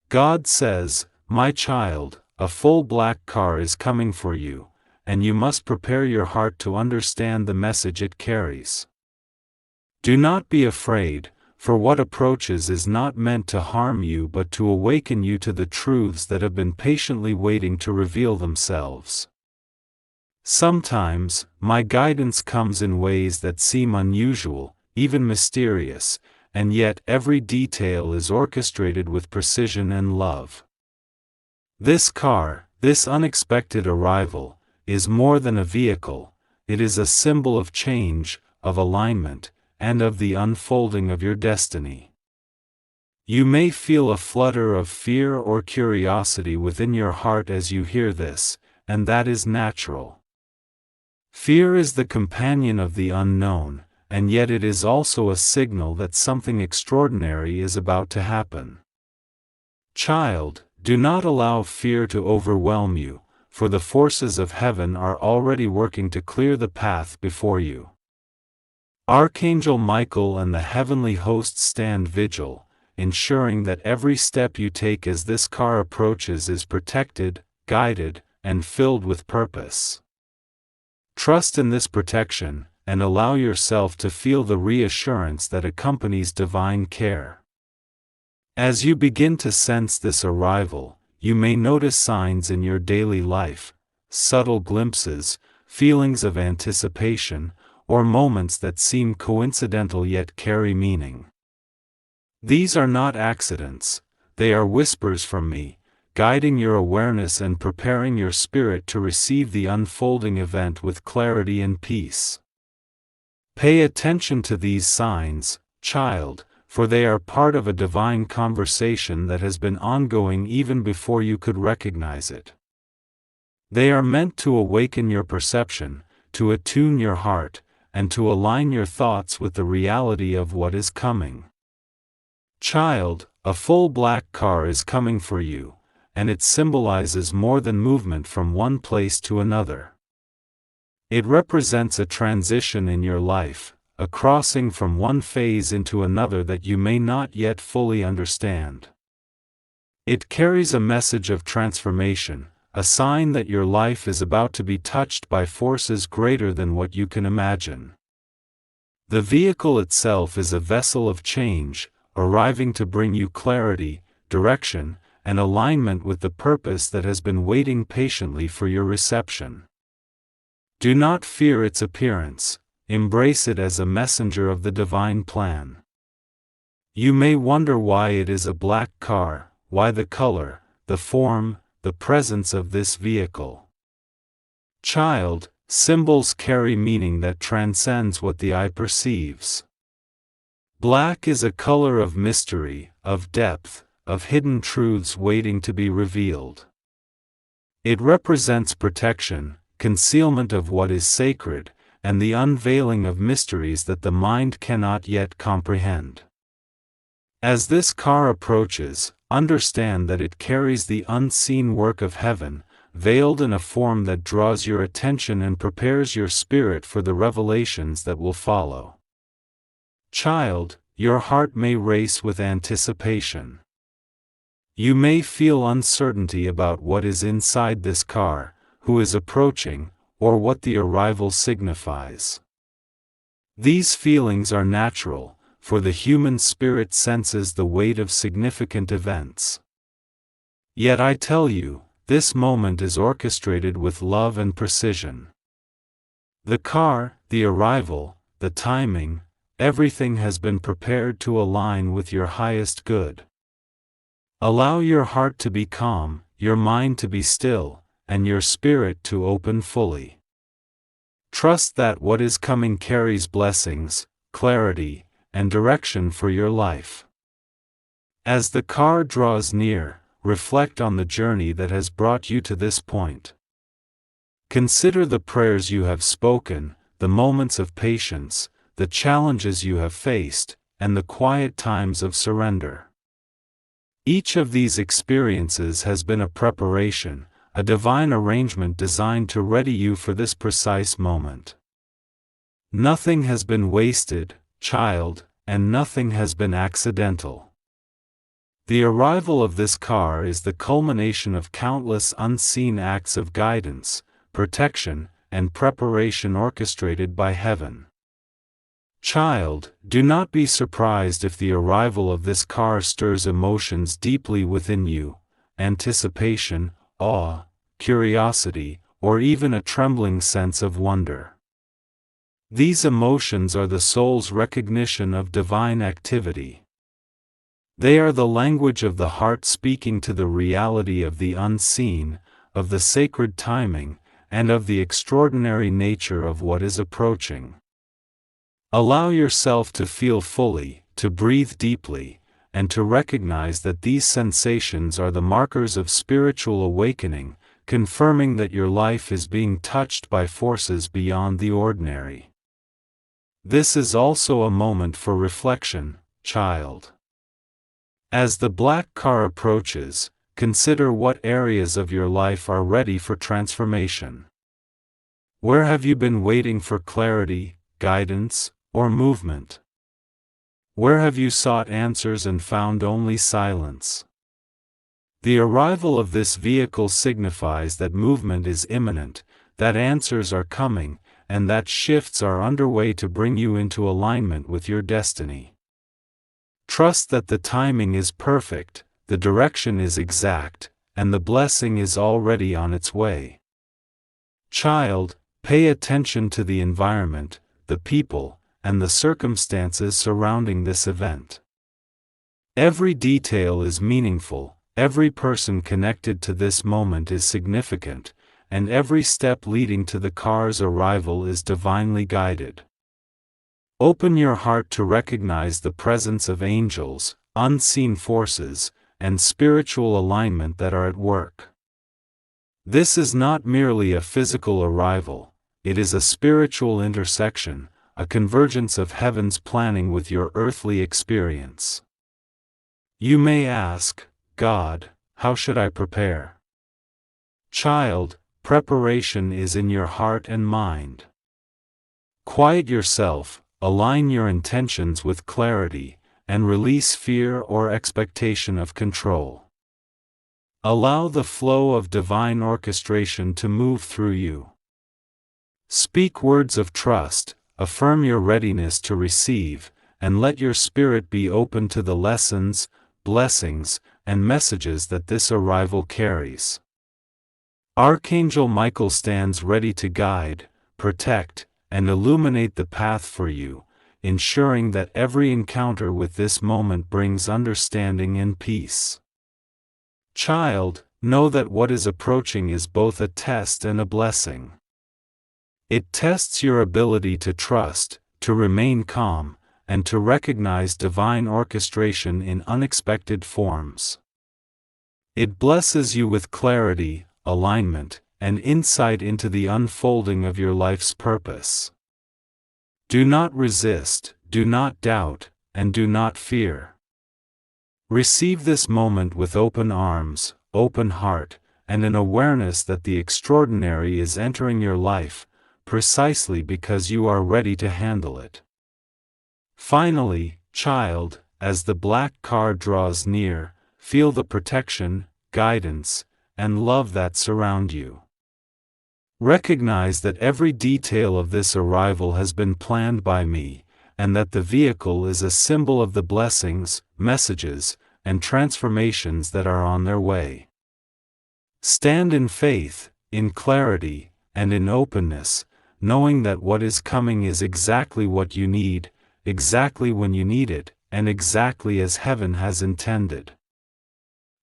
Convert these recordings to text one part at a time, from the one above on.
God says, "My child, a full black car is coming for you, and you must prepare your heart to understand the message it carries. Do not be afraid, for what approaches is not meant to harm you but to awaken you to the truths that have been patiently waiting to reveal themselves. Sometimes, my guidance comes in ways that seem unusual, even mysterious, and yet every detail is orchestrated with precision and love. This car, this unexpected arrival, is more than a vehicle, it is a symbol of change, of alignment, and of the unfolding of your destiny. You may feel a flutter of fear or curiosity within your heart as you hear this, and that is natural. Fear is the companion of the unknown, and yet it is also a signal that something extraordinary is about to happen. Child, do not allow fear to overwhelm you, for the forces of heaven are already working to clear the path before you. Archangel Michael and the heavenly hosts stand vigil, ensuring that every step you take as this car approaches is protected, guided, and filled with purpose. Trust in this protection, and allow yourself to feel the reassurance that accompanies divine care. As you begin to sense this arrival, you may notice signs in your daily life, subtle glimpses, feelings of anticipation, or moments that seem coincidental yet carry meaning. These are not accidents, they are whispers from me, guiding your awareness and preparing your spirit to receive the unfolding event with clarity and peace. Pay attention to these signs, child, for they are part of a divine conversation that has been ongoing even before you could recognize it. They are meant to awaken your perception, to attune your heart, and to align your thoughts with the reality of what is coming. Child, a full black car is coming for you, and it symbolizes more than movement from one place to another. It represents a transition in your life, a crossing from one phase into another that you may not yet fully understand. It carries a message of transformation, a sign that your life is about to be touched by forces greater than what you can imagine. The vehicle itself is a vessel of change, arriving to bring you clarity, direction, and alignment with the purpose that has been waiting patiently for your reception. Do not fear its appearance, embrace it as a messenger of the divine plan. You may wonder why it is a black car, why the color, the form, the presence of this vehicle. Child, symbols carry meaning that transcends what the eye perceives. Black is a color of mystery, of depth, of hidden truths waiting to be revealed. It represents protection, concealment of what is sacred, and the unveiling of mysteries that the mind cannot yet comprehend. As this car approaches, understand that it carries the unseen work of heaven, veiled in a form that draws your attention and prepares your spirit for the revelations that will follow. Child, your heart may race with anticipation. You may feel uncertainty about what is inside this car, who is approaching, or what the arrival signifies. These feelings are natural, for the human spirit senses the weight of significant events. Yet I tell you, this moment is orchestrated with love and precision. The car, the arrival, the timing, everything has been prepared to align with your highest good. Allow your heart to be calm, your mind to be still, and your spirit to open fully. Trust that what is coming carries blessings, clarity, and direction for your life. As the car draws near, reflect on the journey that has brought you to this point. Consider the prayers you have spoken, the moments of patience, the challenges you have faced, and the quiet times of surrender. Each of these experiences has been a preparation, a divine arrangement designed to ready you for this precise moment. Nothing has been wasted, child, and nothing has been accidental. The arrival of this car is the culmination of countless unseen acts of guidance, protection, and preparation orchestrated by heaven. Child, do not be surprised if the arrival of this car stirs emotions deeply within you: anticipation, awe, curiosity, or even a trembling sense of wonder. These emotions are the soul's recognition of divine activity. They are the language of the heart speaking to the reality of the unseen, of the sacred timing, and of the extraordinary nature of what is approaching. Allow yourself to feel fully, to breathe deeply, and to recognize that these sensations are the markers of spiritual awakening, confirming that your life is being touched by forces beyond the ordinary. This is also a moment for reflection, child. As the black car approaches, consider what areas of your life are ready for transformation. Where have you been waiting for clarity, guidance, or movement? Where have you sought answers and found only silence? The arrival of this vehicle signifies that movement is imminent, that answers are coming, and that shifts are underway to bring you into alignment with your destiny. Trust that the timing is perfect, the direction is exact, and the blessing is already on its way. Child, pay attention to the environment, the people, and the circumstances surrounding this event. Every detail is meaningful, every person connected to this moment is significant, and every step leading to the car's arrival is divinely guided. Open your heart to recognize the presence of angels, unseen forces, and spiritual alignment that are at work. This is not merely a physical arrival, it is a spiritual intersection, a convergence of heaven's planning with your earthly experience. You may ask, God, how should I prepare? Child, preparation is in your heart and mind. Quiet yourself, align your intentions with clarity, and release fear or expectation of control. Allow the flow of divine orchestration to move through you. Speak words of trust, affirm your readiness to receive, and let your spirit be open to the lessons, blessings, and messages that this arrival carries. Archangel Michael stands ready to guide, protect, and illuminate the path for you, ensuring that every encounter with this moment brings understanding and peace. Child, know that what is approaching is both a test and a blessing. It tests your ability to trust, to remain calm, and to recognize divine orchestration in unexpected forms. It blesses you with clarity, alignment, and insight into the unfolding of your life's purpose. Do not resist, do not doubt, and do not fear. Receive this moment with open arms, open heart, and an awareness that the extraordinary is entering your life, precisely because you are ready to handle it. Finally, child, as the black car draws near, feel the protection, guidance, and love that surround you. Recognize that every detail of this arrival has been planned by me, and that the vehicle is a symbol of the blessings, messages, and transformations that are on their way. Stand in faith, in clarity, and in openness, knowing that what is coming is exactly what you need, exactly when you need it, and exactly as heaven has intended.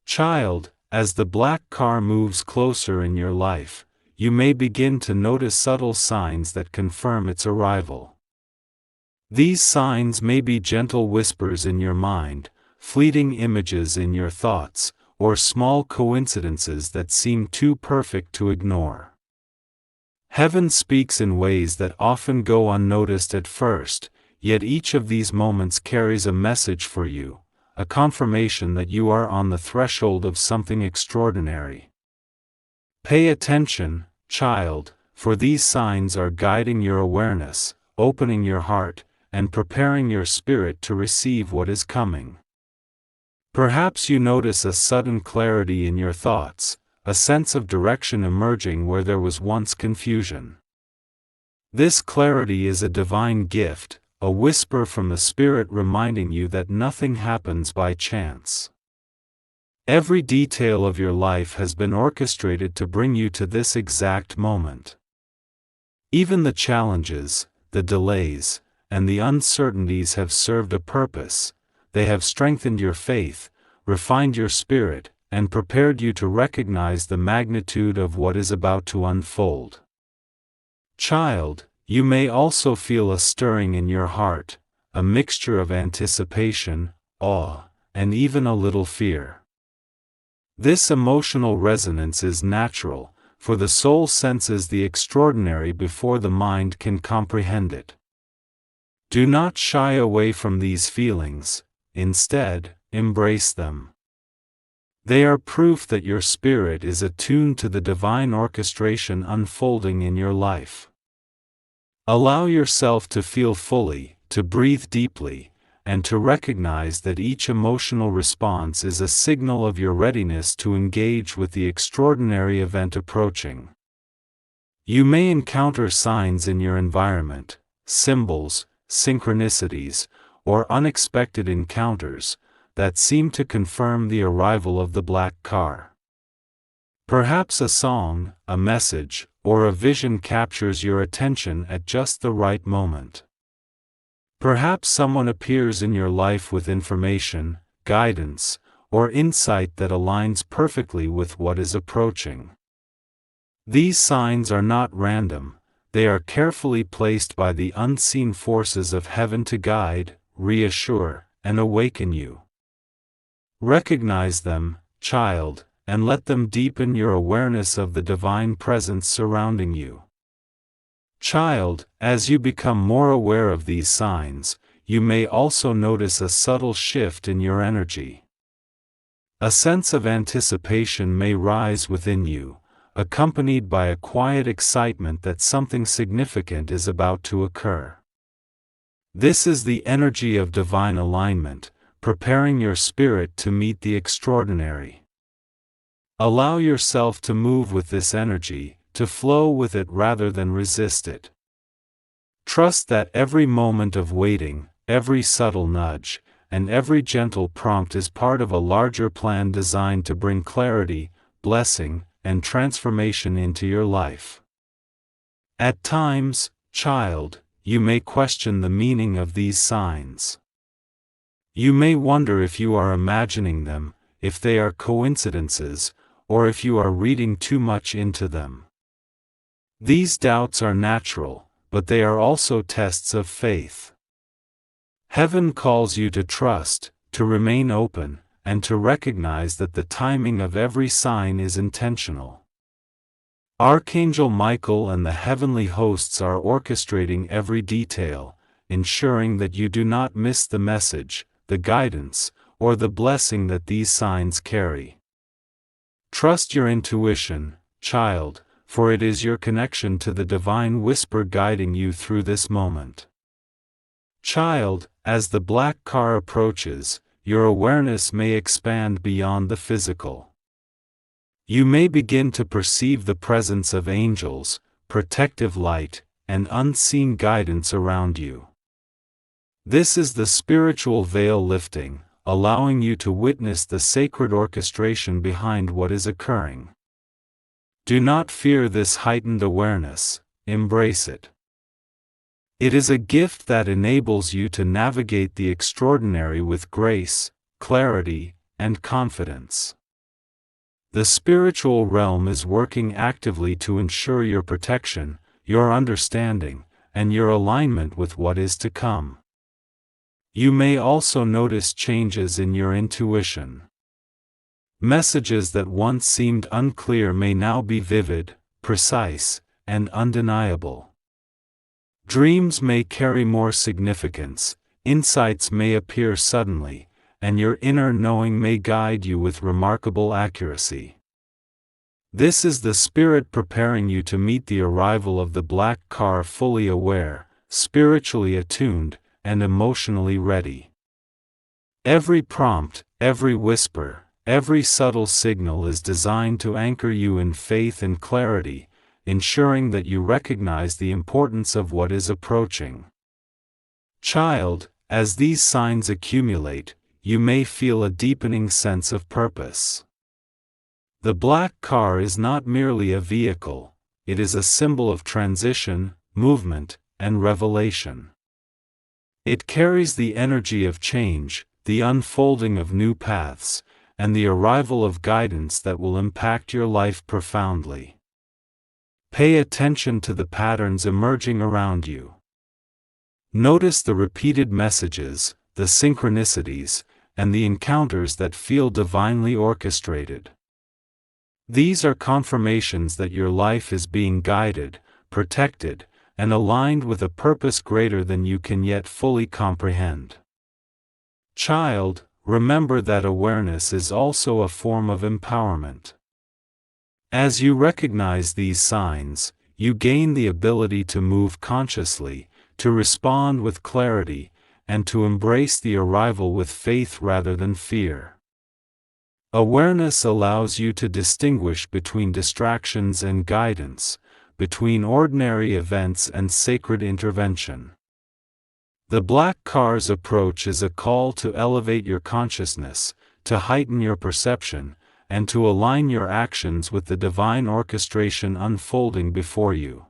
Child, as the black car moves closer in your life, you may begin to notice subtle signs that confirm its arrival. These signs may be gentle whispers in your mind, fleeting images in your thoughts, or small coincidences that seem too perfect to ignore. Heaven speaks in ways that often go unnoticed at first, yet each of these moments carries a message for you, a confirmation that you are on the threshold of something extraordinary. Pay attention, child, for these signs are guiding your awareness, opening your heart, and preparing your spirit to receive what is coming. Perhaps you notice a sudden clarity in your thoughts, a sense of direction emerging where there was once confusion. This clarity is a divine gift, a whisper from the Spirit reminding you that nothing happens by chance. Every detail of your life has been orchestrated to bring you to this exact moment. Even the challenges, the delays, and the uncertainties have served a purpose. They have strengthened your faith, refined your spirit, and prepared you to recognize the magnitude of what is about to unfold. Child, you may also feel a stirring in your heart, a mixture of anticipation, awe, and even a little fear. This emotional resonance is natural, for the soul senses the extraordinary before the mind can comprehend it. Do not shy away from these feelings, instead, embrace them. They are proof that your spirit is attuned to the divine orchestration unfolding in your life. Allow yourself to feel fully, to breathe deeply, and to recognize that each emotional response is a signal of your readiness to engage with the extraordinary event approaching. You may encounter signs in your environment, symbols, synchronicities, or unexpected encounters that seem to confirm the arrival of the black car. Perhaps a song, a message, or a vision captures your attention at just the right moment. Perhaps someone appears in your life with information, guidance, or insight that aligns perfectly with what is approaching. These signs are not random, they are carefully placed by the unseen forces of heaven to guide, reassure, and awaken you. Recognize them, child, and let them deepen your awareness of the divine presence surrounding you. Child, as you become more aware of these signs, you may also notice a subtle shift in your energy. A sense of anticipation may rise within you, accompanied by a quiet excitement that something significant is about to occur. This is the energy of divine alignment, preparing your spirit to meet the extraordinary. Allow yourself to move with this energy, to flow with it rather than resist it. Trust that every moment of waiting, every subtle nudge, and every gentle prompt is part of a larger plan designed to bring clarity, blessing, and transformation into your life. At times, child, you may question the meaning of these signs. You may wonder if you are imagining them, if they are coincidences, or if you are reading too much into them. These doubts are natural, but they are also tests of faith. Heaven calls you to trust, to remain open, and to recognize that the timing of every sign is intentional. Archangel Michael and the heavenly hosts are orchestrating every detail, ensuring that you do not miss the message, the guidance, or the blessing that these signs carry. Trust your intuition, child, for it is your connection to the divine whisper guiding you through this moment. Child, as the black car approaches, your awareness may expand beyond the physical. You may begin to perceive the presence of angels, protective light, and unseen guidance around you. This is the spiritual veil lifting, allowing you to witness the sacred orchestration behind what is occurring. Do not fear this heightened awareness, embrace it. It is a gift that enables you to navigate the extraordinary with grace, clarity, and confidence. The spiritual realm is working actively to ensure your protection, your understanding, and your alignment with what is to come. You may also notice changes in your intuition. Messages that once seemed unclear may now be vivid, precise, and undeniable. Dreams may carry more significance, insights may appear suddenly, and your inner knowing may guide you with remarkable accuracy. This is the Spirit preparing you to meet the arrival of the black car fully aware, spiritually attuned, and emotionally ready. Every prompt, every whisper, every subtle signal is designed to anchor you in faith and clarity, ensuring that you recognize the importance of what is approaching. Child, as these signs accumulate, you may feel a deepening sense of purpose. The black car is not merely a vehicle, it is a symbol of transition, movement, and revelation. It carries the energy of change, the unfolding of new paths, and the arrival of guidance that will impact your life profoundly. Pay attention to the patterns emerging around you. Notice the repeated messages, the synchronicities, and the encounters that feel divinely orchestrated. These are confirmations that your life is being guided, protected, and aligned with a purpose greater than you can yet fully comprehend. Child, remember that awareness is also a form of empowerment. As you recognize these signs, you gain the ability to move consciously, to respond with clarity, and to embrace the arrival with faith rather than fear. Awareness allows you to distinguish between distractions and guidance, between ordinary events and sacred intervention. The black car's approach is a call to elevate your consciousness, to heighten your perception, and to align your actions with the divine orchestration unfolding before you.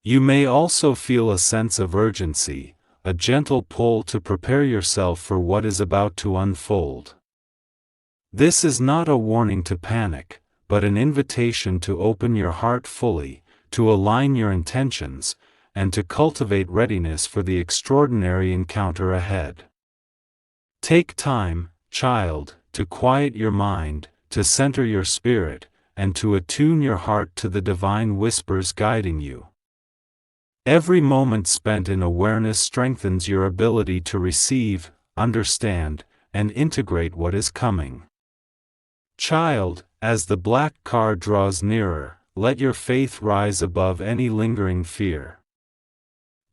You may also feel a sense of urgency, a gentle pull to prepare yourself for what is about to unfold. This is not a warning to panic, but an invitation to open your heart fully, to align your intentions, and to cultivate readiness for the extraordinary encounter ahead. Take time, child, to quiet your mind, to center your spirit, and to attune your heart to the divine whispers guiding you. Every moment spent in awareness strengthens your ability to receive, understand, and integrate what is coming. Child, as the black car draws nearer, let your faith rise above any lingering fear.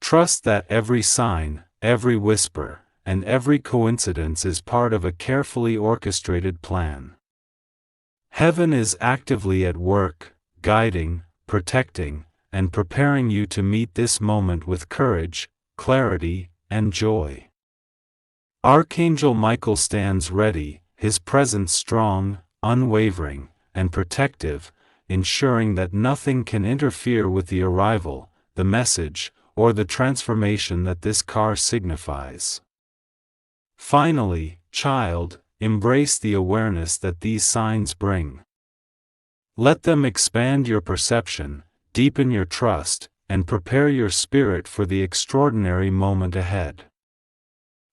Trust that every sign, every whisper, and every coincidence is part of a carefully orchestrated plan. Heaven is actively at work, guiding, protecting, and preparing you to meet this moment with courage, clarity, and joy. Archangel Michael stands ready, his presence strong, unwavering, and protective, ensuring that nothing can interfere with the arrival, the message, or the transformation that this car signifies. Finally, child, embrace the awareness that these signs bring. Let them expand your perception, deepen your trust, and prepare your spirit for the extraordinary moment ahead.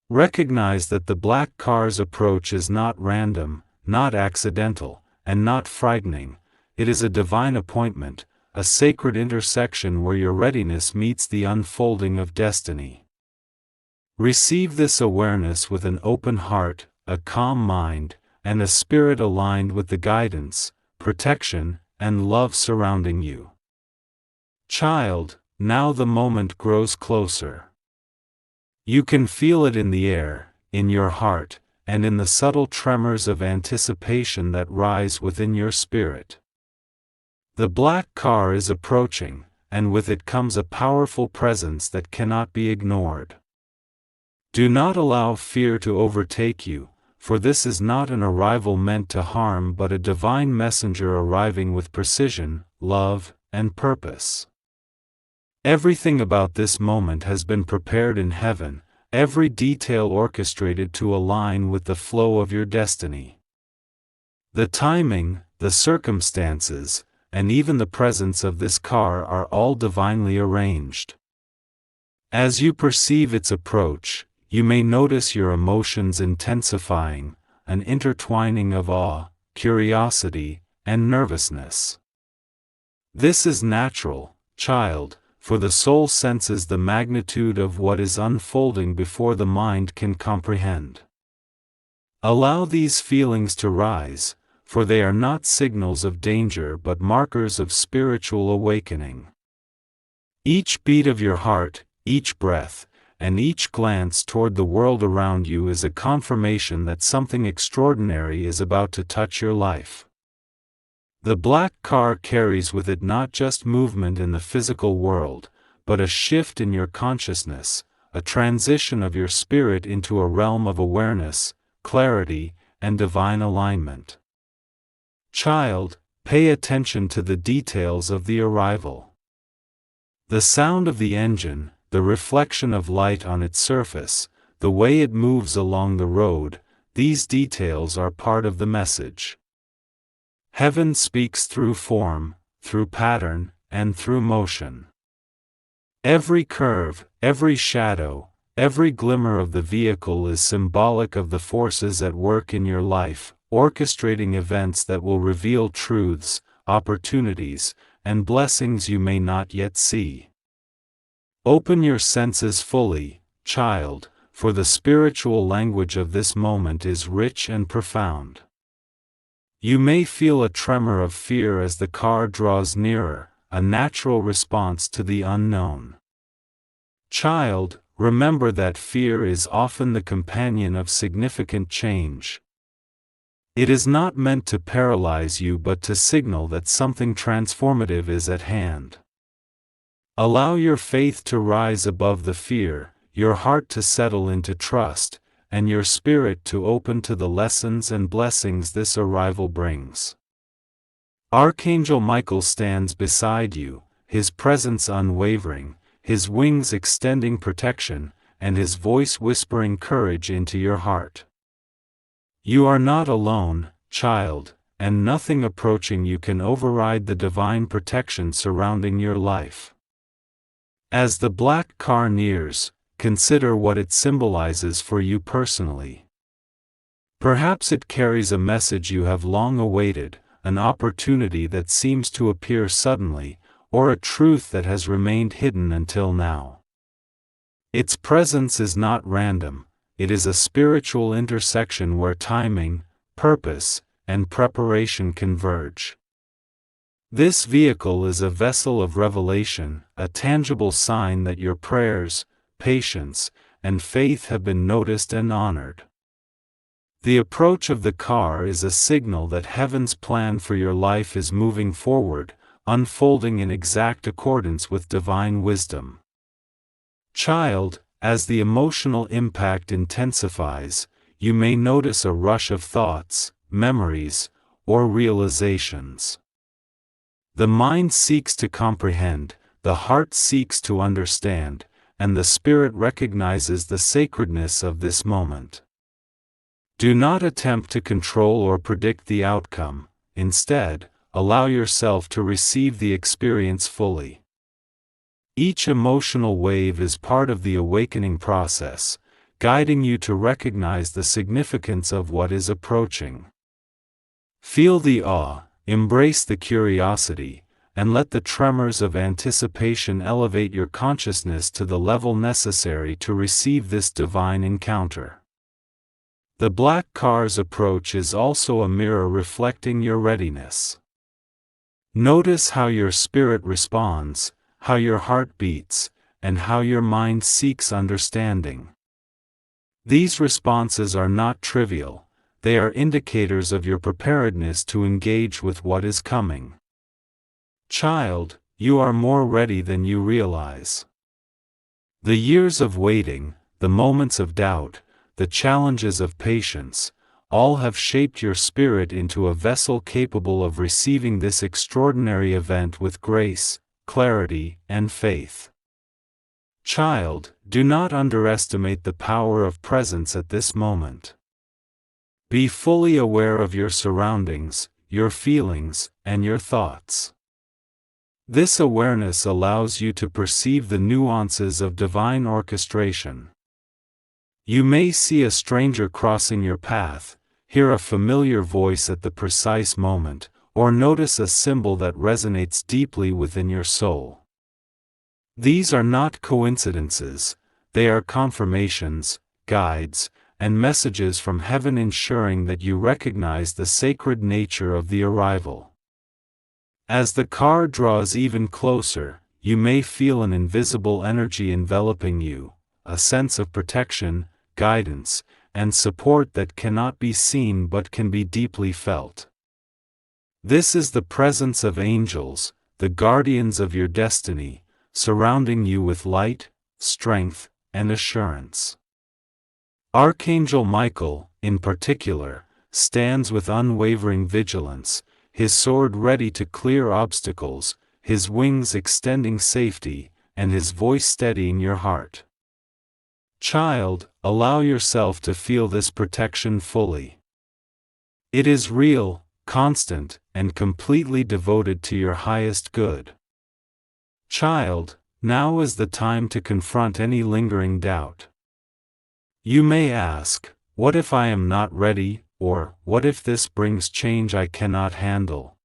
Recognize that the black car's approach is not random, not accidental, and not frightening. It is a divine appointment, a sacred intersection where your readiness meets the unfolding of destiny. Receive this awareness with an open heart, a calm mind, and a spirit aligned with the guidance, protection, and love surrounding you. Child, now the moment grows closer. You can feel it in the air, in your heart, and in the subtle tremors of anticipation that rise within your spirit. The black car is approaching, and with it comes a powerful presence that cannot be ignored. Do not allow fear to overtake you, for this is not an arrival meant to harm but a divine messenger arriving with precision, love, and purpose. Everything about this moment has been prepared in heaven, every detail orchestrated to align with the flow of your destiny. The timing, the circumstances, and even the presence of this car are all divinely arranged. As you perceive its approach, you may notice your emotions intensifying, an intertwining of awe, curiosity, and nervousness. This is natural, child, for the soul senses the magnitude of what is unfolding before the mind can comprehend. Allow these feelings to rise, for they are not signals of danger but markers of spiritual awakening. Each beat of your heart, each breath, and each glance toward the world around you is a confirmation that something extraordinary is about to touch your life. The black car carries with it not just movement in the physical world, but a shift in your consciousness, a transition of your spirit into a realm of awareness, clarity, and divine alignment. Child, pay attention to the details of the arrival. The sound of the engine, the reflection of light on its surface, the way it moves along the road, these details are part of the message. Heaven speaks through form, through pattern, and through motion. Every curve, every shadow, every glimmer of the vehicle is symbolic of the forces at work in your life, orchestrating events that will reveal truths, opportunities, and blessings you may not yet see. Open your senses fully, child, for the spiritual language of this moment is rich and profound. You may feel a tremor of fear as the car draws nearer, a natural response to the unknown. Child, remember that fear is often the companion of significant change. It is not meant to paralyze you but to signal that something transformative is at hand. Allow your faith to rise above the fear, your heart to settle into trust, and your spirit to open to the lessons and blessings this arrival brings. Archangel Michael stands beside you, his presence unwavering, his wings extending protection, and his voice whispering courage into your heart. You are not alone, child, and nothing approaching you can override the divine protection surrounding your life. As the black car nears, consider what it symbolizes for you personally. Perhaps it carries a message you have long awaited, an opportunity that seems to appear suddenly, or a truth that has remained hidden until now. Its presence is not random, it is a spiritual intersection where timing, purpose, and preparation converge. This vehicle is a vessel of revelation, a tangible sign that your prayers, patience, and faith have been noticed and honored. The approach of the car is a signal that heaven's plan for your life is moving forward, unfolding in exact accordance with divine wisdom. Child, as the emotional impact intensifies, you may notice a rush of thoughts, memories, or realizations. The mind seeks to comprehend, the heart seeks to understand, and the spirit recognizes the sacredness of this moment. Do not attempt to control or predict the outcome, instead, allow yourself to receive the experience fully. Each emotional wave is part of the awakening process, guiding you to recognize the significance of what is approaching. Feel the awe, embrace the curiosity, and let the tremors of anticipation elevate your consciousness to the level necessary to receive this divine encounter. The black car's approach is also a mirror reflecting your readiness. Notice how your spirit responds, how your heart beats, and how your mind seeks understanding. These responses are not trivial, they are indicators of your preparedness to engage with what is coming. Child, you are more ready than you realize. The years of waiting, the moments of doubt, the challenges of patience, all have shaped your spirit into a vessel capable of receiving this extraordinary event with grace, clarity, and faith. Child, do not underestimate the power of presence at this moment. Be fully aware of your surroundings, your feelings, and your thoughts. This awareness allows you to perceive the nuances of divine orchestration. You may see a stranger crossing your path, hear a familiar voice at the precise moment, or notice a symbol that resonates deeply within your soul. These are not coincidences, they are confirmations, guides, and messages from heaven ensuring that you recognize the sacred nature of the arrival. As the car draws even closer, you may feel an invisible energy enveloping you, a sense of protection, guidance, and support that cannot be seen but can be deeply felt. This is the presence of angels, the guardians of your destiny, surrounding you with light, strength, and assurance. Archangel Michael, in particular, stands with unwavering vigilance, his sword ready to clear obstacles, his wings extending safety, and his voice steadying your heart. Child, allow yourself to feel this protection fully. It is real, constant, and completely devoted to your highest good. Child, now is the time to confront any lingering doubt. You may ask, what if I am not ready, or what if this brings change I cannot handle?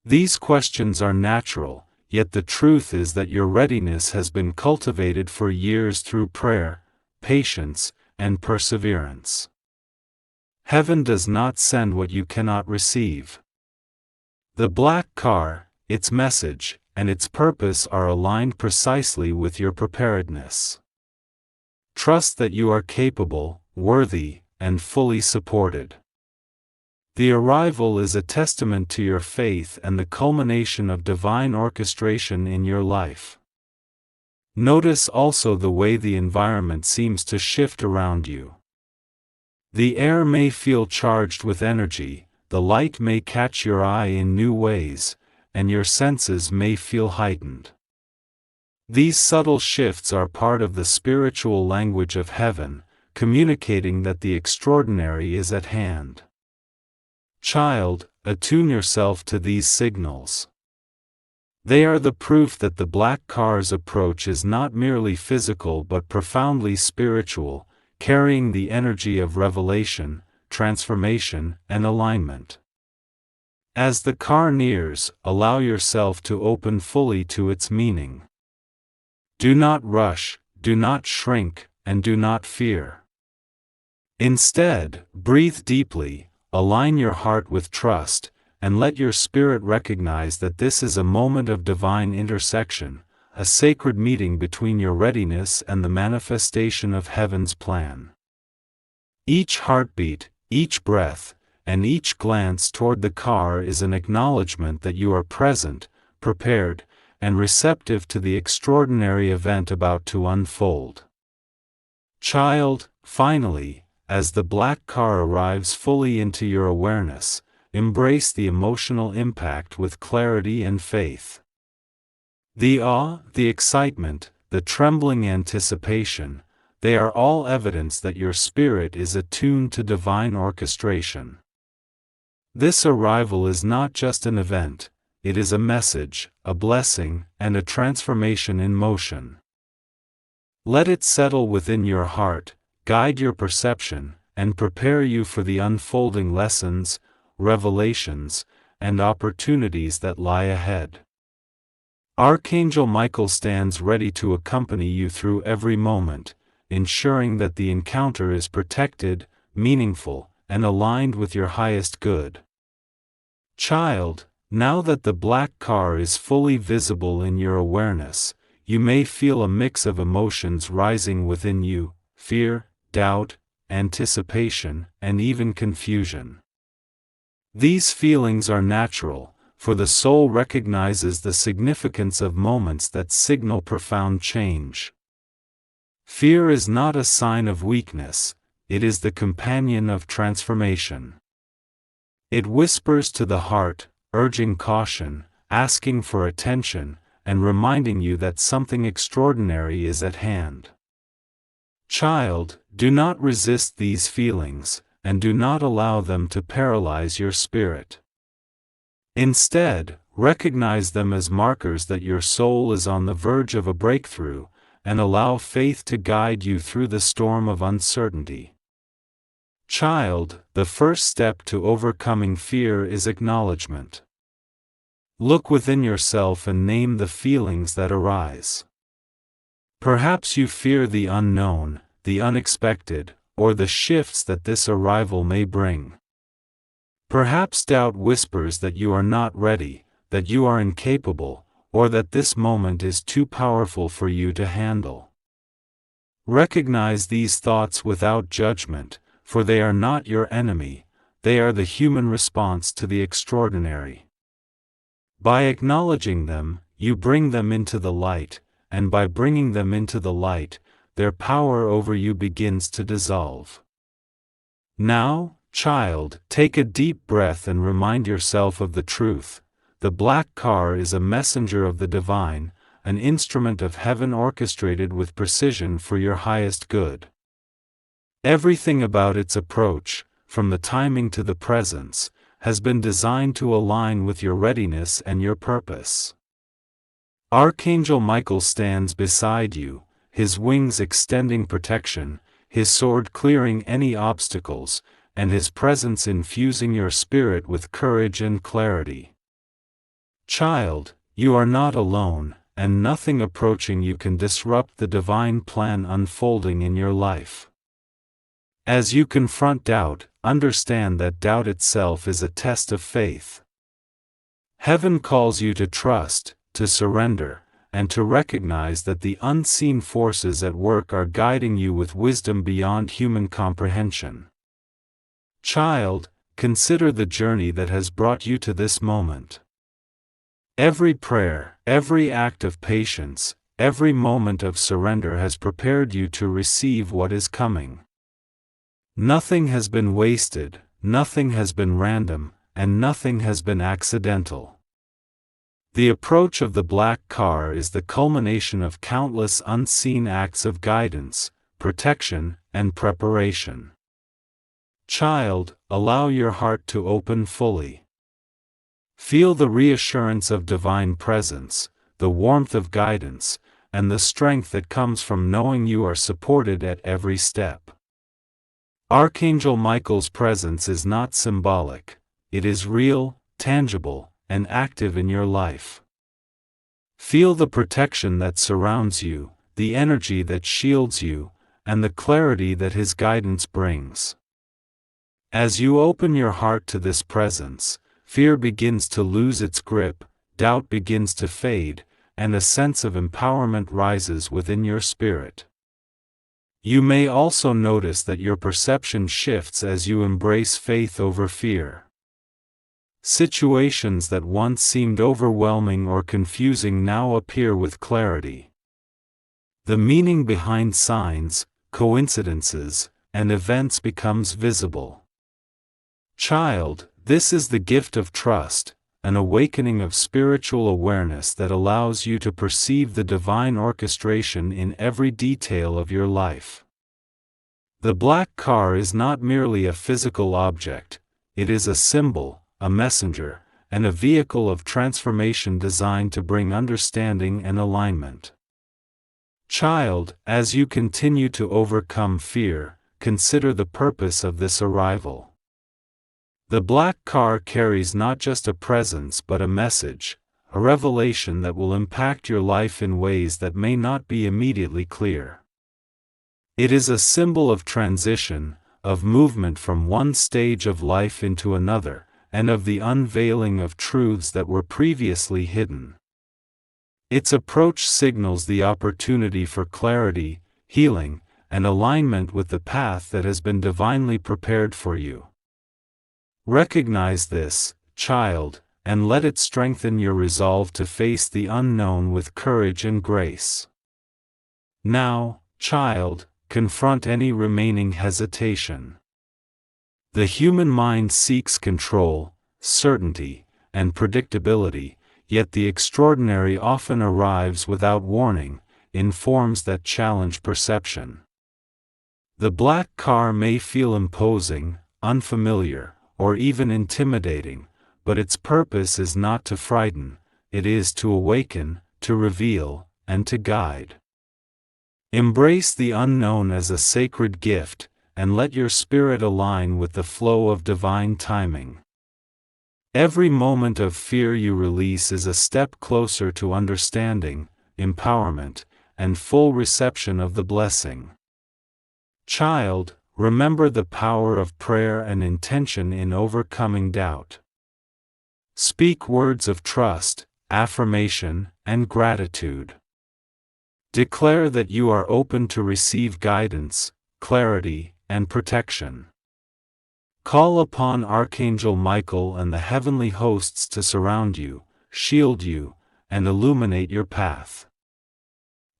These questions are natural, yet the truth is that your readiness has been cultivated for years through prayer, patience, and perseverance. Heaven does not send what you cannot receive. The black car, its message, and its purpose are aligned precisely with your preparedness. Trust that you are capable, worthy, and fully supported. The arrival is a testament to your faith and the culmination of divine orchestration in your life. Notice also the way the environment seems to shift around you. The air may feel charged with energy, the light may catch your eye in new ways, and your senses may feel heightened. These subtle shifts are part of the spiritual language of heaven, communicating that the extraordinary is at hand. Child, attune yourself to these signals. They are the proof that the black car's approach is not merely physical but profoundly spiritual, carrying the energy of revelation, transformation, and alignment. As the car nears, allow yourself to open fully to its meaning. Do not rush, do not shrink, and do not fear. Instead, breathe deeply, align your heart with trust, and let your spirit recognize that this is a moment of divine intersection, a sacred meeting between your readiness and the manifestation of heaven's plan. Each heartbeat, each breath, and each glance toward the car is an acknowledgement that you are present, prepared, and receptive to the extraordinary event about to unfold. Child, finally, as the black car arrives fully into your awareness, embrace the emotional impact with clarity and faith. The awe, the excitement, the trembling anticipation, they are all evidence that your spirit is attuned to divine orchestration. This arrival is not just an event, it is a message, a blessing, and a transformation in motion. Let it settle within your heart, guide your perception, and prepare you for the unfolding lessons, revelations, and opportunities that lie ahead. Archangel Michael stands ready to accompany you through every moment, ensuring that the encounter is protected, meaningful, and aligned with your highest good. Child, now that the black car is fully visible in your awareness, you may feel a mix of emotions rising within you: fear, doubt, anticipation, and even confusion. These feelings are natural, for the soul recognizes the significance of moments that signal profound change. Fear is not a sign of weakness, it is the companion of transformation. It whispers to the heart, urging caution, asking for attention, and reminding you that something extraordinary is at hand. Child, do not resist these feelings, and do not allow them to paralyze your spirit. Instead, recognize them as markers that your soul is on the verge of a breakthrough, and allow faith to guide you through the storm of uncertainty. Child, the first step to overcoming fear is acknowledgement. Look within yourself and name the feelings that arise. Perhaps you fear the unknown, the unexpected, or the shifts that this arrival may bring. Perhaps doubt whispers that you are not ready, that you are incapable, or that this moment is too powerful for you to handle. Recognize these thoughts without judgment, for they are not your enemy, they are the human response to the extraordinary. By acknowledging them, you bring them into the light, and by bringing them into the light, their power over you begins to dissolve. Now, child, take a deep breath and remind yourself of the truth. The black car is a messenger of the divine, an instrument of heaven orchestrated with precision for your highest good. Everything about its approach, from the timing to the presence, has been designed to align with your readiness and your purpose. Archangel Michael stands beside you, his wings extending protection, his sword clearing any obstacles, and his presence infusing your spirit with courage and clarity. Child, you are not alone, and nothing approaching you can disrupt the divine plan unfolding in your life. As you confront doubt, understand that doubt itself is a test of faith. Heaven calls you to trust, to surrender, and to recognize that the unseen forces at work are guiding you with wisdom beyond human comprehension. Child, consider the journey that has brought you to this moment. Every prayer, every act of patience, every moment of surrender has prepared you to receive what is coming. Nothing has been wasted, nothing has been random, and nothing has been accidental. The approach of the black car is the culmination of countless unseen acts of guidance, protection, and preparation. Child, allow your heart to open fully. Feel the reassurance of divine presence, the warmth of guidance, and the strength that comes from knowing you are supported at every step. Archangel Michael's presence is not symbolic, it is real, tangible, and active in your life. Feel the protection that surrounds you, the energy that shields you, and the clarity that his guidance brings. As you open your heart to this presence, fear begins to lose its grip, doubt begins to fade, and a sense of empowerment rises within your spirit. You may also notice that your perception shifts as you embrace faith over fear. Situations that once seemed overwhelming or confusing now appear with clarity. The meaning behind signs, coincidences, and events becomes visible. Child, this is the gift of trust, an awakening of spiritual awareness that allows you to perceive the divine orchestration in every detail of your life. The black car is not merely a physical object, it is a symbol, a messenger, and a vehicle of transformation designed to bring understanding and alignment. Child, as you continue to overcome fear, consider the purpose of this arrival. The black car carries not just a presence but a message, a revelation that will impact your life in ways that may not be immediately clear. It is a symbol of transition, of movement from one stage of life into another, and of the unveiling of truths that were previously hidden. Its approach signals the opportunity for clarity, healing, and alignment with the path that has been divinely prepared for you. Recognize this, child, and let it strengthen your resolve to face the unknown with courage and grace. Now, child, confront any remaining hesitation. The human mind seeks control, certainty, and predictability, yet the extraordinary often arrives without warning, in forms that challenge perception. The black car may feel imposing, unfamiliar, or even intimidating, but its purpose is not to frighten, it is to awaken, to reveal, and to guide. Embrace the unknown as a sacred gift, and let your spirit align with the flow of divine timing. Every moment of fear you release is a step closer to understanding, empowerment, and full reception of the blessing. Child, remember the power of prayer and intention in overcoming doubt. Speak words of trust, affirmation, and gratitude. Declare that you are open to receive guidance, clarity, and protection. Call upon Archangel Michael and the heavenly hosts to surround you, shield you, and illuminate your path.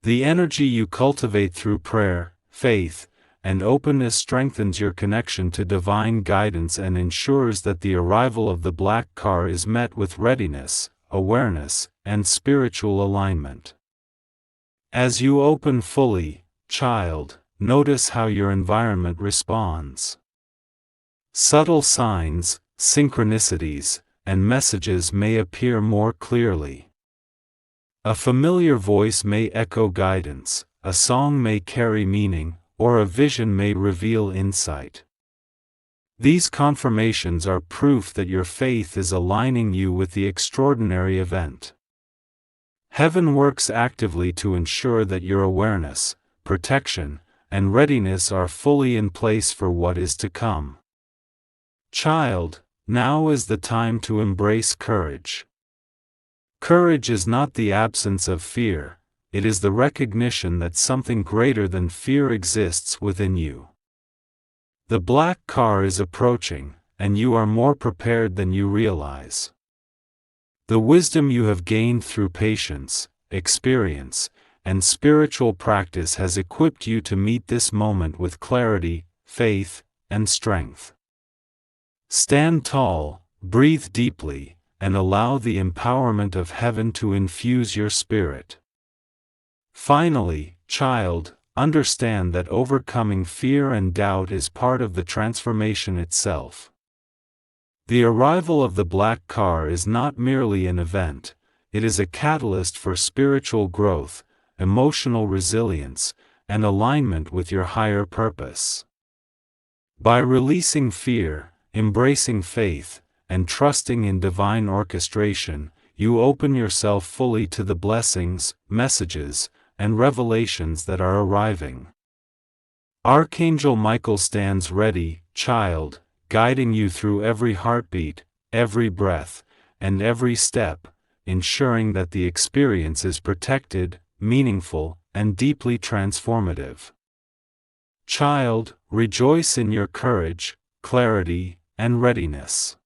The energy you cultivate through prayer, faith, and openness strengthens your connection to divine guidance and ensures that the arrival of the black car is met with readiness, awareness, and spiritual alignment. As you open fully, child, notice how your environment responds. Subtle signs, synchronicities, and messages may appear more clearly. A familiar voice may echo guidance, a song may carry meaning, or a vision may reveal insight. These confirmations are proof that your faith is aligning you with the extraordinary event. Heaven works actively to ensure that your awareness, protection, and readiness are fully in place for what is to come. Child, now is the time to embrace courage. Courage is not the absence of fear, it is the recognition that something greater than fear exists within you. The black car is approaching, and you are more prepared than you realize. The wisdom you have gained through patience, experience, and spiritual practice has equipped you to meet this moment with clarity, faith, and strength. Stand tall, breathe deeply, and allow the empowerment of heaven to infuse your spirit. Finally, child, understand that overcoming fear and doubt is part of the transformation itself. The arrival of the black car is not merely an event, it is a catalyst for spiritual growth, emotional resilience, and alignment with your higher purpose. By releasing fear, embracing faith, and trusting in divine orchestration, you open yourself fully to the blessings, messages, and revelations that are arriving. Archangel Michael stands ready, child, guiding you through every heartbeat, every breath, and every step, ensuring that the experience is protected, meaningful, and deeply transformative. Child, rejoice in your courage, clarity, and readiness.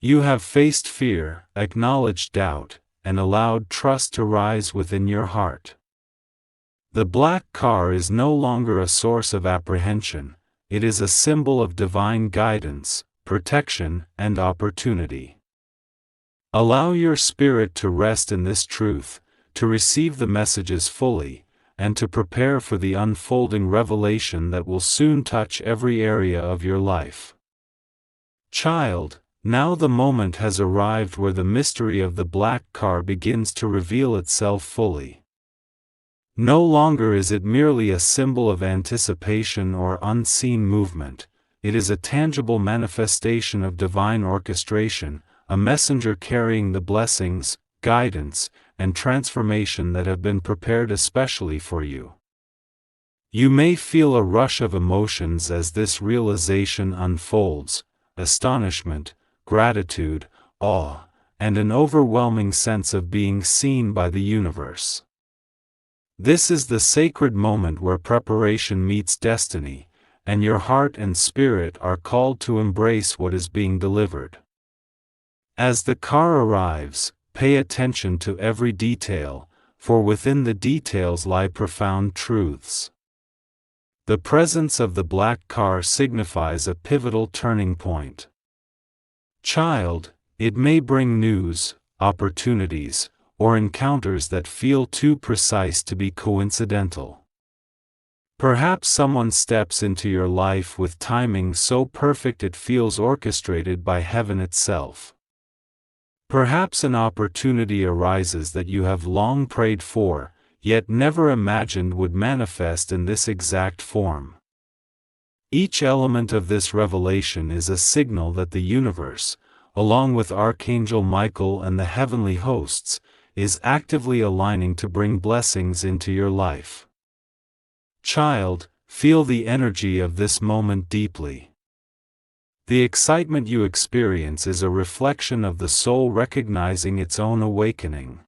You have faced fear, acknowledged doubt, and allowed trust to rise within your heart. The black car is no longer a source of apprehension, it is a symbol of divine guidance, protection, and opportunity. Allow your spirit to rest in this truth, to receive the messages fully, and to prepare for the unfolding revelation that will soon touch every area of your life. Child, now the moment has arrived where the mystery of the black car begins to reveal itself fully. No longer is it merely a symbol of anticipation or unseen movement, it is a tangible manifestation of divine orchestration, a messenger carrying the blessings, guidance, and transformation that have been prepared especially for you. You may feel a rush of emotions as this realization unfolds: astonishment, gratitude, awe, and an overwhelming sense of being seen by the universe. This is the sacred moment where preparation meets destiny, and your heart and spirit are called to embrace what is being delivered. As the car arrives, pay attention to every detail, for within the details lie profound truths. The presence of the black car signifies a pivotal turning point. Child, it may bring news, opportunities, or encounters that feel too precise to be coincidental. Perhaps someone steps into your life with timing so perfect it feels orchestrated by heaven itself. Perhaps an opportunity arises that you have long prayed for, yet never imagined would manifest in this exact form. Each element of this revelation is a signal that the universe, along with Archangel Michael and the heavenly hosts, is actively aligning to bring blessings into your life. Child, feel the energy of this moment deeply. The excitement you experience is a reflection of the soul recognizing its own awakening.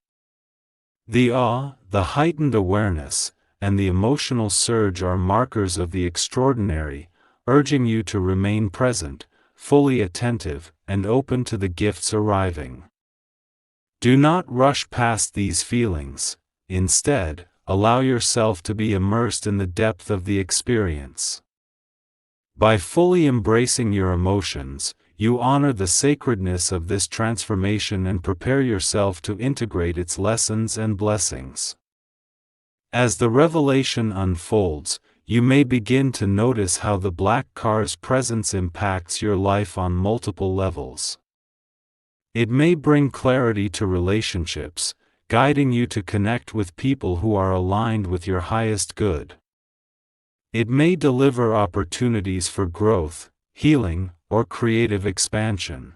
The awe, The heightened awareness and the emotional surge are markers of the extraordinary, urging you to remain present, fully attentive, and open to the gifts arriving. Do not rush past these feelings. Instead, allow yourself to be immersed in the depth of the experience. By fully embracing your emotions, you honor the sacredness of this transformation and prepare yourself to integrate its lessons and blessings. As the revelation unfolds, you may begin to notice how the black car's presence impacts your life on multiple levels. It may bring clarity to relationships, guiding you to connect with people who are aligned with your highest good. It may deliver opportunities for growth, healing, or creative expansion.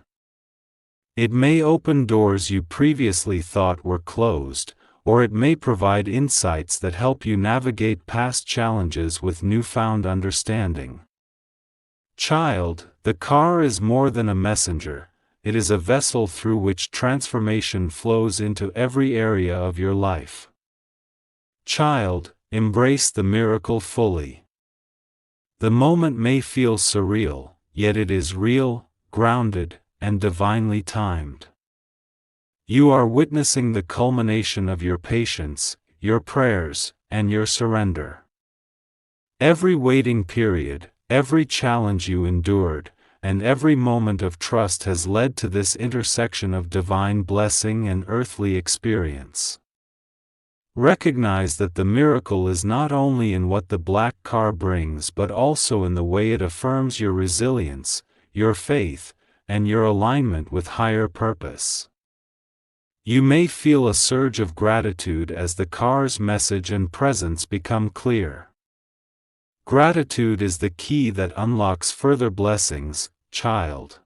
It may open doors you previously thought were closed, or it may provide insights that help you navigate past challenges with newfound understanding. Child, the car is more than a messenger, it is a vessel through which transformation flows into every area of your life. Child, embrace the miracle fully. The moment may feel surreal, yet it is real, grounded, and divinely timed. You are witnessing the culmination of your patience, your prayers, and your surrender. Every waiting period, every challenge you endured, and every moment of trust has led to this intersection of divine blessing and earthly experience. Recognize that the miracle is not only in what the black car brings but also in the way it affirms your resilience, your faith, and your alignment with higher purpose. You may feel a surge of gratitude as the car's message and presence become clear. Gratitude is the key that unlocks further blessings, child.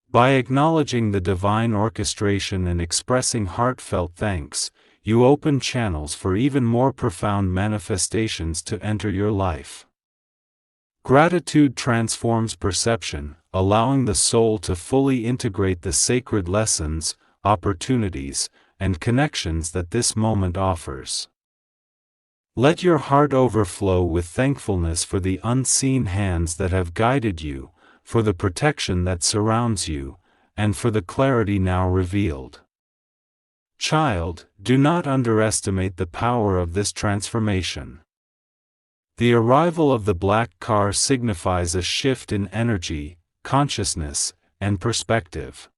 By acknowledging the divine orchestration and expressing heartfelt thanks, you open channels for even more profound manifestations to enter your life. Gratitude transforms perception, allowing the soul to fully integrate the sacred lessons, opportunities, and connections that this moment offers. Let your heart overflow with thankfulness for the unseen hands that have guided you, for the protection that surrounds you, and for the clarity now revealed. Child, do not underestimate the power of this transformation. The arrival of the black car signifies a shift in energy, consciousness, and perspective.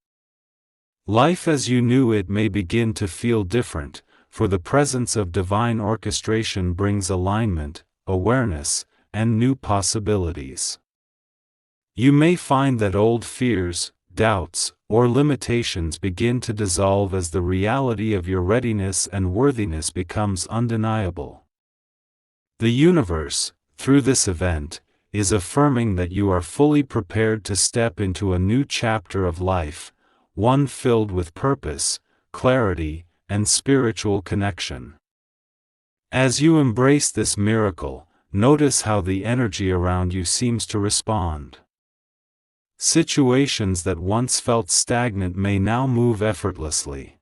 Life as you knew it may begin to feel different, for the presence of divine orchestration brings alignment, awareness, and new possibilities. You may find that old fears, doubts, or limitations begin to dissolve as the reality of your readiness and worthiness becomes undeniable. The universe, through this event, is affirming that you are fully prepared to step into a new chapter of life, one filled with purpose, clarity, and spiritual connection. As you embrace this miracle, notice how the energy around you seems to respond. Situations that once felt stagnant may now move effortlessly.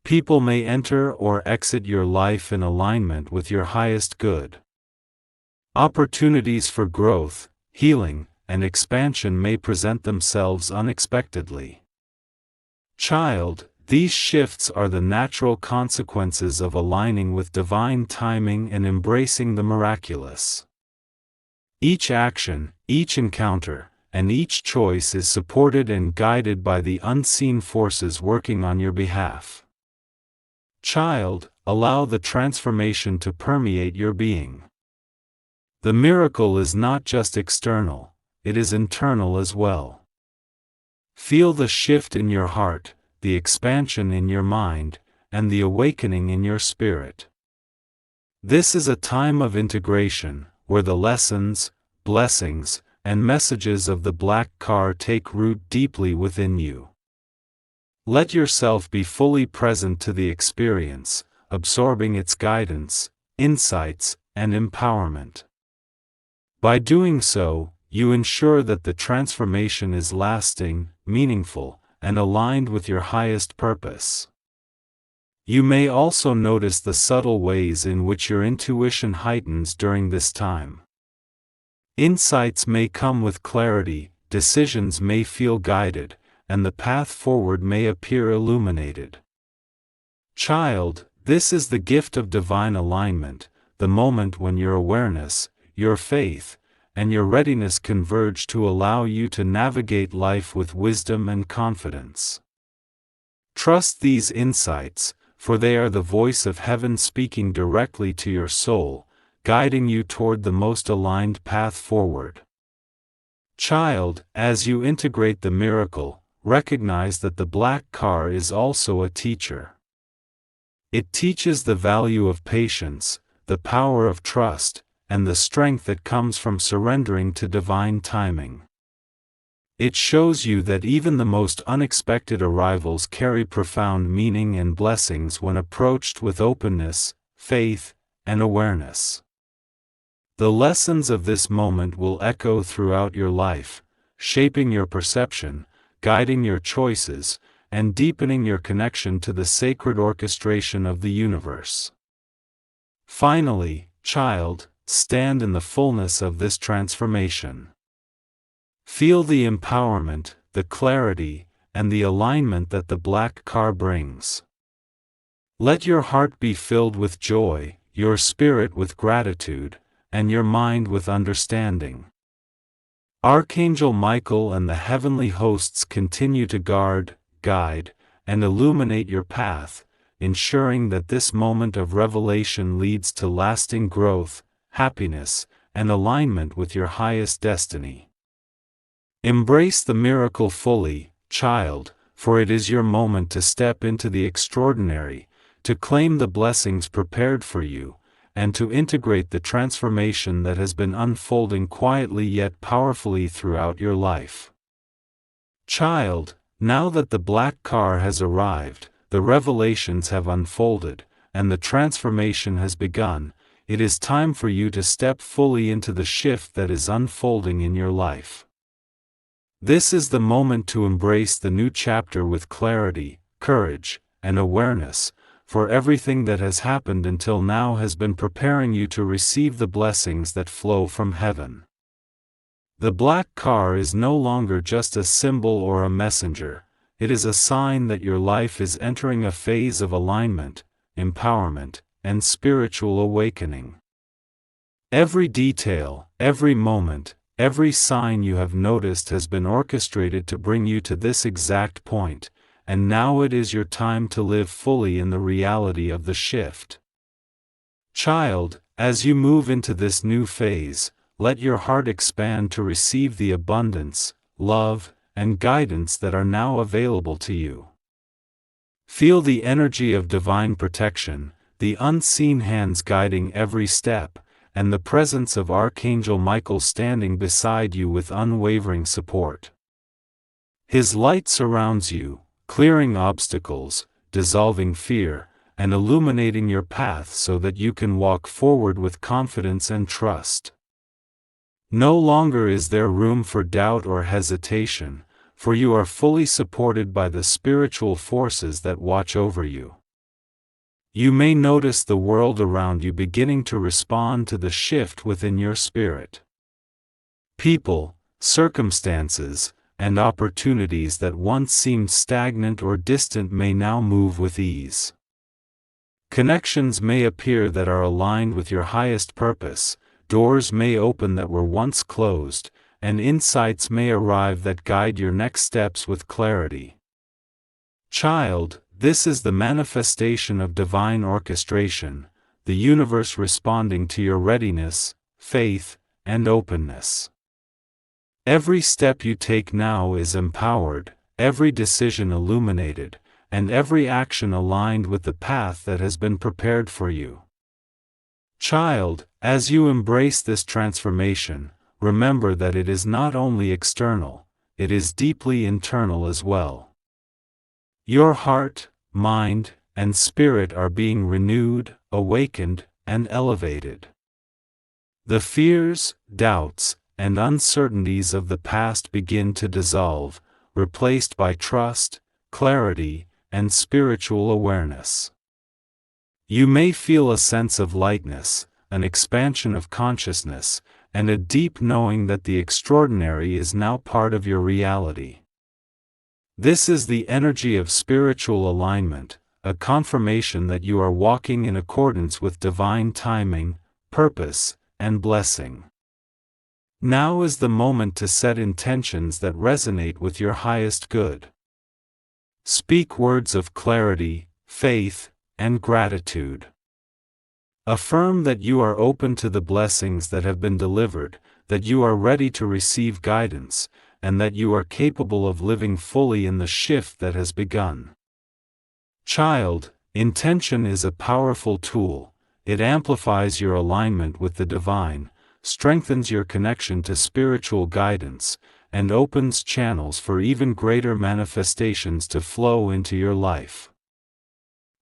People may enter or exit your life in alignment with your highest good. Opportunities for growth, healing, and expansion may present themselves unexpectedly. Child, these shifts are the natural consequences of aligning with divine timing and embracing the miraculous. Each action, each encounter, and each choice is supported and guided by the unseen forces working on your behalf. Child, allow the transformation to permeate your being. The miracle is not just external, it is internal as well. Feel the shift in your heart, the expansion in your mind, and the awakening in your spirit. This is a time of integration, where the lessons, blessings, and messages of the black car take root deeply within you. Let yourself be fully present to the experience, absorbing its guidance, insights, and empowerment. By doing so, you ensure that the transformation is lasting, meaningful, and aligned with your highest purpose. You may also notice the subtle ways in which your intuition heightens during this time. Insights may come with clarity, decisions may feel guided, and the path forward may appear illuminated. Child, this is the gift of divine alignment, the moment when your awareness, your faith, and your readiness converge to allow you to navigate life with wisdom and confidence. Trust these insights, for they are the voice of heaven speaking directly to your soul, guiding you toward the most aligned path forward. Child, as you integrate the miracle, recognize that the black car is also a teacher. It teaches the value of patience, the power of trust, and the strength that comes from surrendering to divine timing. It shows you that even the most unexpected arrivals carry profound meaning and blessings when approached with openness, faith, and awareness. The lessons of this moment will echo throughout your life, shaping your perception, guiding your choices, and deepening your connection to the sacred orchestration of the universe. Finally, child, stand in the fullness of this transformation. Feel the empowerment, the clarity, and the alignment that the black car brings. Let your heart be filled with joy, your spirit with gratitude, and your mind with understanding. Archangel Michael and the heavenly hosts continue to guard, guide, and illuminate your path, ensuring that this moment of revelation leads to lasting growth, happiness, and alignment with your highest destiny. Embrace the miracle fully, child, for it is your moment to step into the extraordinary, to claim the blessings prepared for you, and to integrate the transformation that has been unfolding quietly yet powerfully throughout your life. Child, now that the black car has arrived, the revelations have unfolded, and the transformation has begun, it is time for you to step fully into the shift that is unfolding in your life. This is the moment to embrace the new chapter with clarity, courage, and awareness, for everything that has happened until now has been preparing you to receive the blessings that flow from heaven. The black car is no longer just a symbol or a messenger, it is a sign that your life is entering a phase of alignment, empowerment, and spiritual awakening. Every detail, every moment, every sign you have noticed has been orchestrated to bring you to this exact point, and now it is your time to live fully in the reality of the shift. Child, as you move into this new phase, let your heart expand to receive the abundance, love, and guidance that are now available to you. Feel the energy of divine protection, the unseen hands guiding every step, and the presence of Archangel Michael standing beside you with unwavering support. His light surrounds you, clearing obstacles, dissolving fear, and illuminating your path so that you can walk forward with confidence and trust. No longer is there room for doubt or hesitation, for you are fully supported by the spiritual forces that watch over you. You may notice the world around you beginning to respond to the shift within your spirit. People, circumstances, and opportunities that once seemed stagnant or distant may now move with ease. Connections may appear that are aligned with your highest purpose, doors may open that were once closed, and insights may arrive that guide your next steps with clarity. Child, this is the manifestation of divine orchestration, the universe responding to your readiness, faith, and openness. Every step you take now is empowered, every decision illuminated, and every action aligned with the path that has been prepared for you. Child, as you embrace this transformation, remember that it is not only external, it is deeply internal as well. Your heart, mind, and spirit are being renewed, awakened, and elevated. The fears, doubts, and uncertainties of the past begin to dissolve, replaced by trust, clarity, and spiritual awareness. You may feel a sense of lightness, an expansion of consciousness, and a deep knowing that the extraordinary is now part of your reality. This is the energy of spiritual alignment, a confirmation that you are walking in accordance with divine timing, purpose, and blessing. Now is the moment to set intentions that resonate with your highest good. Speak words of clarity, faith, and gratitude. Affirm that you are open to the blessings that have been delivered, that you are ready to receive guidance, and that you are capable of living fully in the shift that has begun. Child, intention is a powerful tool. It amplifies your alignment with the divine, strengthens your connection to spiritual guidance, and opens channels for even greater manifestations to flow into your life.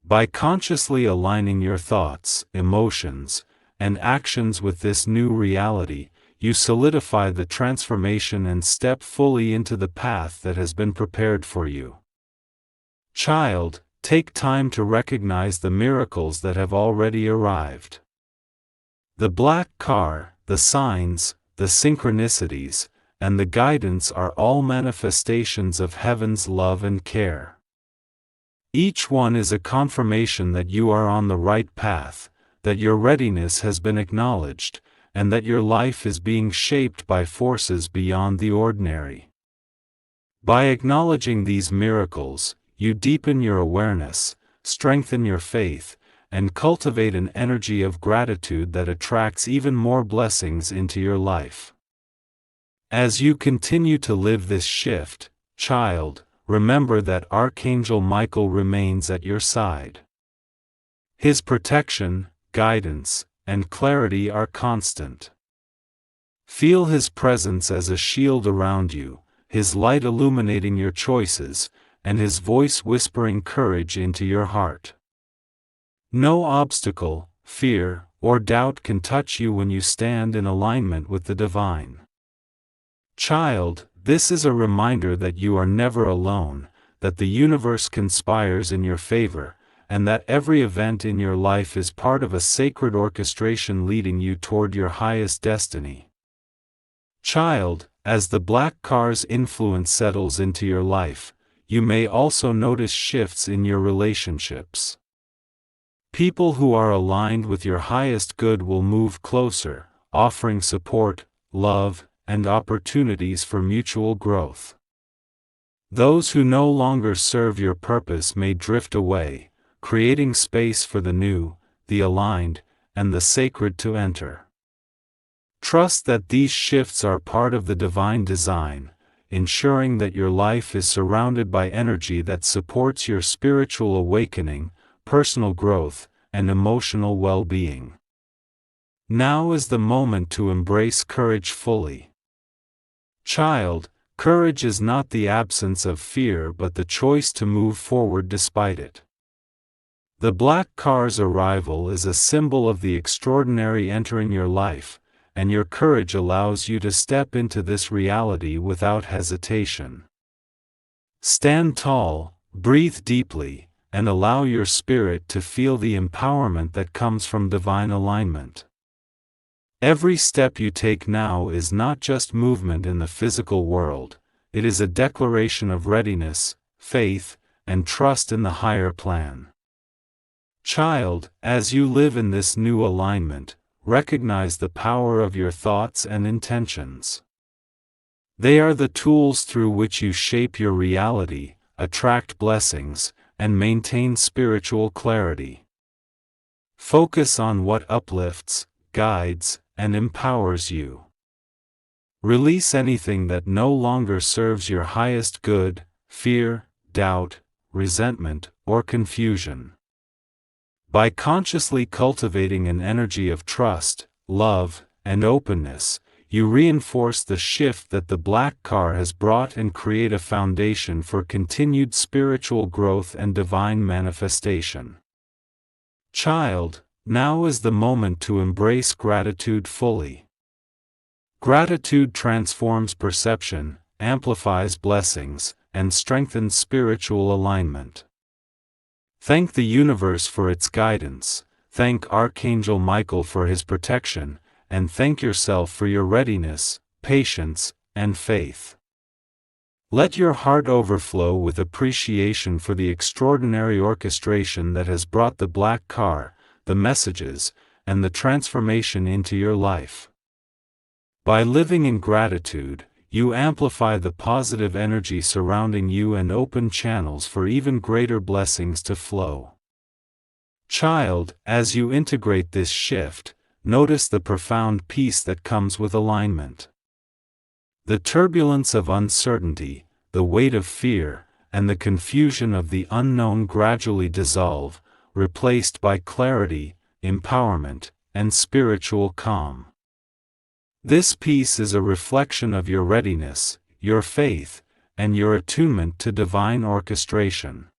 By consciously aligning your thoughts, emotions, and actions with this new reality, you solidify the transformation and step fully into the path that has been prepared for you. Child, take time to recognize the miracles that have already arrived. The black car, the signs, the synchronicities, and the guidance are all manifestations of heaven's love and care. Each one is a confirmation that you are on the right path, that your readiness has been acknowledged, and that your life is being shaped by forces beyond the ordinary. By acknowledging these miracles, you deepen your awareness, strengthen your faith, and cultivate an energy of gratitude that attracts even more blessings into your life. As you continue to live this shift, child, remember that Archangel Michael remains at your side. His protection, guidance, and clarity are constant. Feel his presence as a shield around you, his light illuminating your choices, and his voice whispering courage into your heart. No obstacle, fear, or doubt can touch you when you stand in alignment with the divine. Child, this is a reminder that you are never alone, that the universe conspires in your favor, and that every event in your life is part of a sacred orchestration leading you toward your highest destiny. Child, as the black car's influence settles into your life, you may also notice shifts in your relationships. People who are aligned with your highest good will move closer, offering support, love, and opportunities for mutual growth. Those who no longer serve your purpose may drift away, creating space for the new, the aligned, and the sacred to enter. Trust that these shifts are part of the divine design, ensuring that your life is surrounded by energy that supports your spiritual awakening, personal growth, and emotional well-being. Now is the moment to embrace courage fully. Child, courage is not the absence of fear but the choice to move forward despite it. The black car's arrival is a symbol of the extraordinary entering your life, and your courage allows you to step into this reality without hesitation. Stand tall, breathe deeply, and allow your spirit to feel the empowerment that comes from divine alignment. Every step you take now is not just movement in the physical world, it is a declaration of readiness, faith, and trust in the higher plan. Child, as you live in this new alignment, recognize the power of your thoughts and intentions. They are the tools through which you shape your reality, attract blessings, and maintain spiritual clarity. Focus on what uplifts, guides, and empowers you. Release anything that no longer serves your highest good, fear, doubt, resentment, or confusion. By consciously cultivating an energy of trust, love, and openness, you reinforce the shift that the black car has brought and create a foundation for continued spiritual growth and divine manifestation. Child, now is the moment to embrace gratitude fully. Gratitude transforms perception, amplifies blessings, and strengthens spiritual alignment. Thank the universe for its guidance, thank Archangel Michael for his protection, and thank yourself for your readiness, patience, and faith. Let your heart overflow with appreciation for the extraordinary orchestration that has brought the black car, the messages, and the transformation into your life. By living in gratitude, you amplify the positive energy surrounding you and open channels for even greater blessings to flow. Child, as you integrate this shift, notice the profound peace that comes with alignment. The turbulence of uncertainty, the weight of fear, and the confusion of the unknown gradually dissolve, replaced by clarity, empowerment, and spiritual calm. This peace is a reflection of your readiness, your faith, and your attunement to divine orchestration.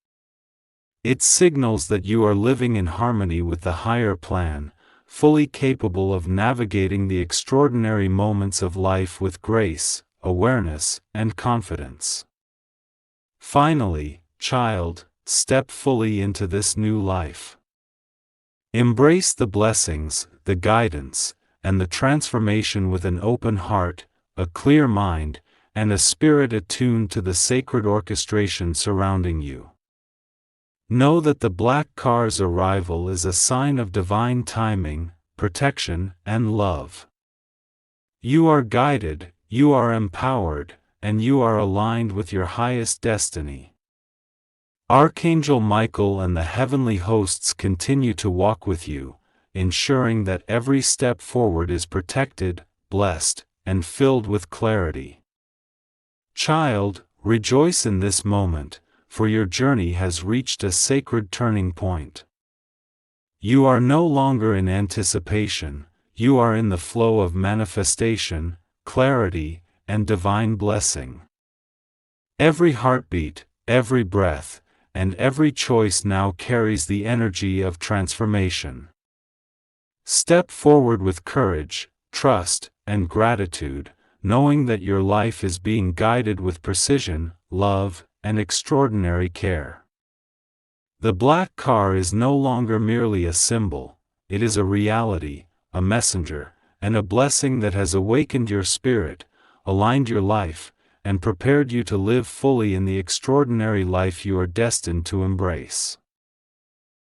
It signals that you are living in harmony with the higher plan, fully capable of navigating the extraordinary moments of life with grace, awareness, and confidence. Finally, child, step fully into this new life. Embrace the blessings, the guidance, and the transformation with an open heart, a clear mind, and a spirit attuned to the sacred orchestration surrounding you. Know that the black car's arrival is a sign of divine timing, protection, and love. You are guided, you are empowered, and you are aligned with your highest destiny. Archangel Michael and the heavenly hosts continue to walk with you, ensuring that every step forward is protected, blessed, and filled with clarity. Child, rejoice in this moment, for your journey has reached a sacred turning point. You are no longer in anticipation, you are in the flow of manifestation, clarity, and divine blessing. Every heartbeat, every breath, and every choice now carries the energy of transformation. Step forward with courage, trust, and gratitude, knowing that your life is being guided with precision, love, and extraordinary care. The black car is no longer merely a symbol, it is a reality, a messenger, and a blessing that has awakened your spirit, aligned your life, and prepared you to live fully in the extraordinary life you are destined to embrace.